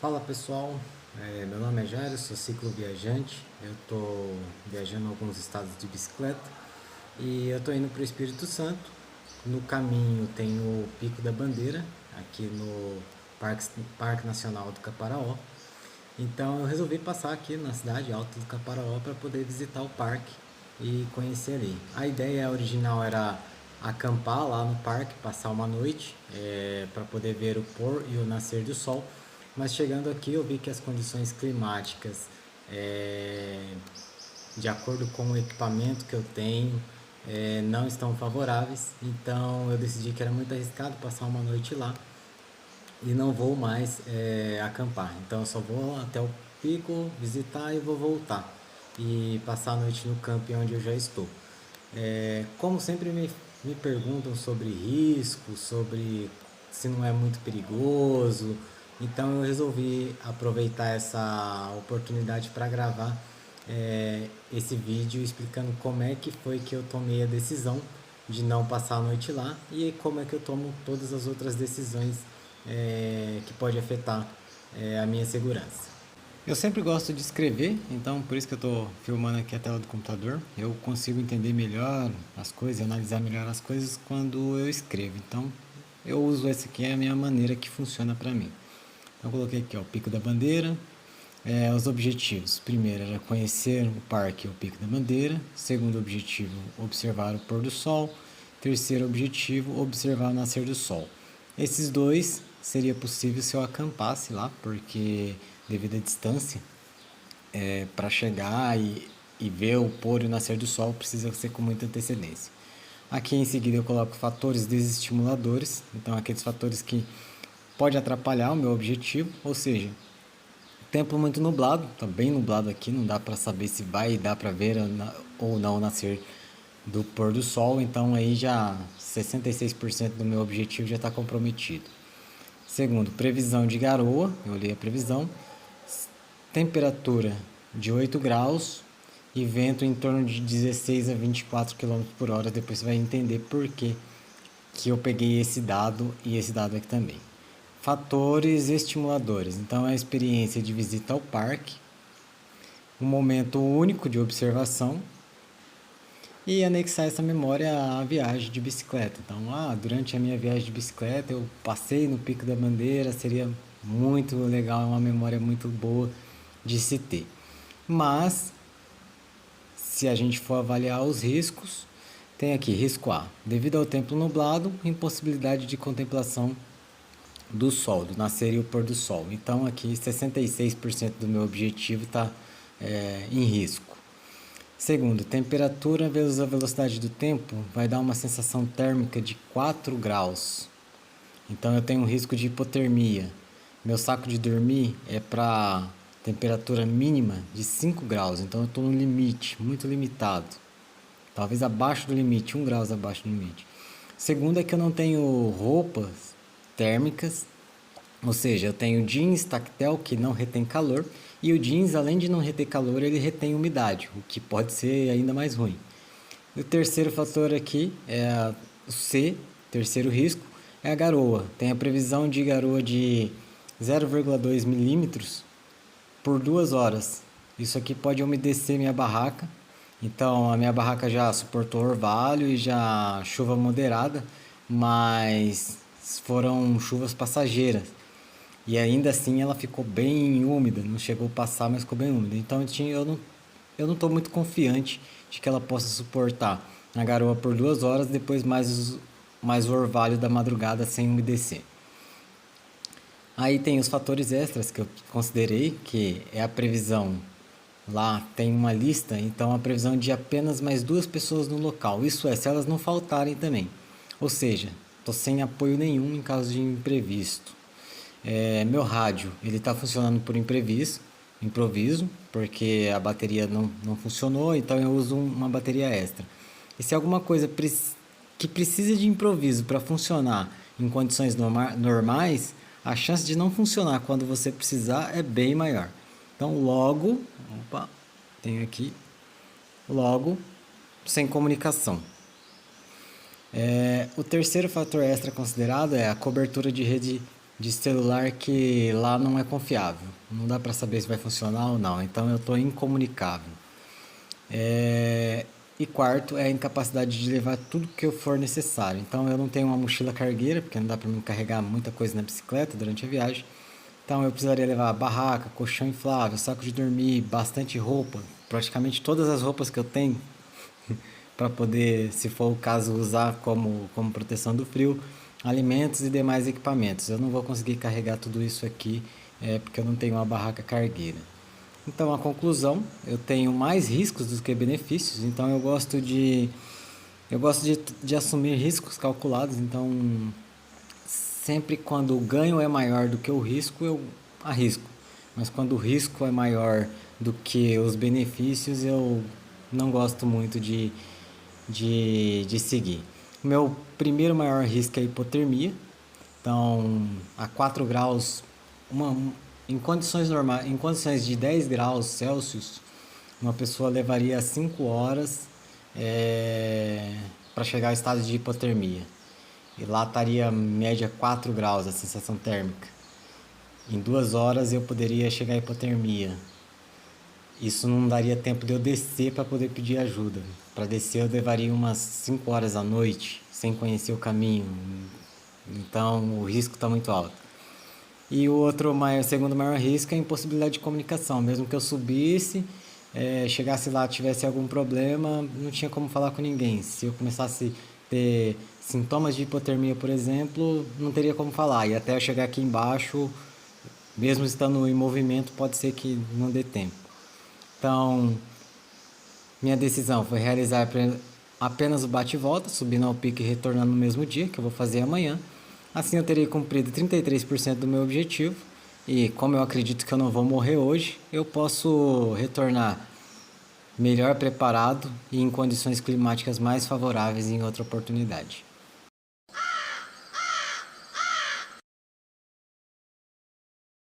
Fala pessoal, meu nome é Jairo, sou cicloviajante. Eu estou viajando em alguns estados de bicicleta e eu estou indo para o Espírito Santo. No caminho tem o Pico da Bandeira, aqui no Parque Nacional do Caparaó. Então eu resolvi passar aqui na cidade alta do Caparaó para poder visitar o parque e conhecer ali. A ideia original era acampar lá no parque, passar uma noite para poder ver o pôr e o nascer do sol. Mas chegando aqui eu vi que as condições climáticas, é, de acordo com o equipamento que eu tenho, não estão favoráveis. Então eu decidi que era muito arriscado passar uma noite lá e não vou mais acampar. Então eu só vou até o pico, visitar e vou voltar. E passar a noite no camping onde eu já estou. Como sempre me perguntam sobre risco, sobre se não é muito perigoso, então eu resolvi aproveitar essa oportunidade para gravar esse vídeo explicando como é que foi que eu tomei a decisão de não passar a noite lá e como é que eu tomo todas as outras decisões que pode afetar a minha segurança. Eu sempre gosto de escrever, então por isso que eu estou filmando aqui a tela do computador. Eu consigo entender melhor as coisas, analisar melhor as coisas quando eu escrevo. Então eu uso essa aqui, é a minha maneira que funciona para mim. Então eu coloquei aqui ó, o Pico da Bandeira, os objetivos. Primeiro era conhecer o parque, o Pico da Bandeira. Segundo objetivo, observar o pôr do sol. Terceiro objetivo, observar o nascer do sol. Esses dois seria possível se eu acampasse lá, porque devido à distância, para chegar e ver o pôr e o nascer do sol precisa ser com muita antecedência. Aqui em seguida eu coloco fatores desestimuladores, então aqueles fatores que podem atrapalhar o meu objetivo, ou seja, tempo muito nublado, está bem nublado aqui, não dá para saber se vai dar para ver ou não o nascer do pôr do sol, então aí já 66% do meu objetivo já está comprometido. Segundo, previsão de garoa, eu olhei a previsão, temperatura de 8 graus e vento em torno de 16 a 24 km por hora. Depois você vai entender por que eu peguei esse dado e esse dado aqui também. Fatores estimuladores. Então, é a experiência de visita ao parque, um momento único de observação e anexar essa memória à viagem de bicicleta. Então, durante a minha viagem de bicicleta eu passei no Pico da Bandeira, seria muito legal, é uma memória muito boa de se ter. Mas, se a gente for avaliar os riscos, tem aqui risco A, devido ao tempo nublado, impossibilidade de contemplação do sol, do nascer e o pôr do sol. Então aqui 66% do meu objetivo está em risco. Segundo, temperatura vezes a velocidade do tempo vai dar uma sensação térmica de 4 graus. Então eu tenho um risco de hipotermia. Meu saco de dormir é para temperatura mínima de 5 graus, então eu estou no limite, muito limitado. Talvez abaixo do limite, 1 grau abaixo do limite. Segundo é que eu não tenho roupas térmicas, ou seja, eu tenho jeans tactel que não retém calor e o jeans, além de não reter calor, ele retém umidade, o que pode ser ainda mais ruim. O terceiro fator aqui é o C, terceiro risco, é a garoa. Tem a previsão de garoa de 0,2 milímetros por 2 horas. Isso aqui pode umedecer minha barraca. Então a minha barraca já suportou orvalho e já chuva moderada, mas foram chuvas passageiras. E ainda assim ela ficou bem úmida, não chegou a passar, mas ficou bem úmida. Então eu não estou muito confiante de que ela possa suportar a garoa por 2 horas, depois mais o orvalho da madrugada sem umedecer. Aí tem os fatores extras que eu considerei, que é a previsão. Lá tem uma lista, então a previsão de apenas mais 2 pessoas no local. Isso é, se elas não faltarem também. Ou seja, estou sem apoio nenhum em caso de imprevisto. Meu rádio, ele está funcionando por improviso, porque a bateria não funcionou, então eu uso uma bateria extra. E se alguma coisa que precisa de improviso para funcionar em condições normais, a chance de não funcionar quando você precisar é bem maior. Então, tenho aqui, logo, sem comunicação. O terceiro fator extra considerado é a cobertura de rede de celular que lá não é confiável. Não dá para saber se vai funcionar ou não. Então eu estou incomunicável. E quarto é a incapacidade de levar tudo que eu for necessário. Então eu não tenho uma mochila cargueira, porque não dá para mim carregar muita coisa na bicicleta durante a viagem. Então eu precisaria levar barraca, colchão inflável, saco de dormir, bastante roupa, praticamente todas as roupas que eu tenho para poder, se for o caso, usar como proteção do frio, alimentos e demais equipamentos. Eu não vou conseguir carregar tudo isso aqui porque eu não tenho uma barraca cargueira. Então, a conclusão, eu tenho mais riscos do que benefícios, então eu gosto de assumir riscos calculados, então sempre quando o ganho é maior do que o risco, eu arrisco. Mas quando o risco é maior do que os benefícios, eu não gosto muito de seguir. O meu primeiro maior risco é a hipotermia. Então, a 4 graus, em condições normais, em condições de 10 graus Celsius, uma pessoa levaria 5 horas para chegar ao estado de hipotermia. E lá estaria média 4 graus a sensação térmica. Em 2 horas eu poderia chegar à hipotermia. Isso não daria tempo de eu descer para poder pedir ajuda. Para descer eu levaria umas 5 horas à noite, sem conhecer o caminho. Então o risco está muito alto. E o segundo maior risco é a impossibilidade de comunicação. Mesmo que eu subisse, chegasse lá, tivesse algum problema, não tinha como falar com ninguém. Se eu começasse a ter sintomas de hipotermia, por exemplo, não teria como falar. E até eu chegar aqui embaixo, mesmo estando em movimento, pode ser que não dê tempo. Então, minha decisão foi realizar apenas o bate e volta, subindo ao pico e retornando no mesmo dia, que eu vou fazer amanhã. Assim eu terei cumprido 33% do meu objetivo e como eu acredito que eu não vou morrer hoje, eu posso retornar melhor preparado e em condições climáticas mais favoráveis em outra oportunidade.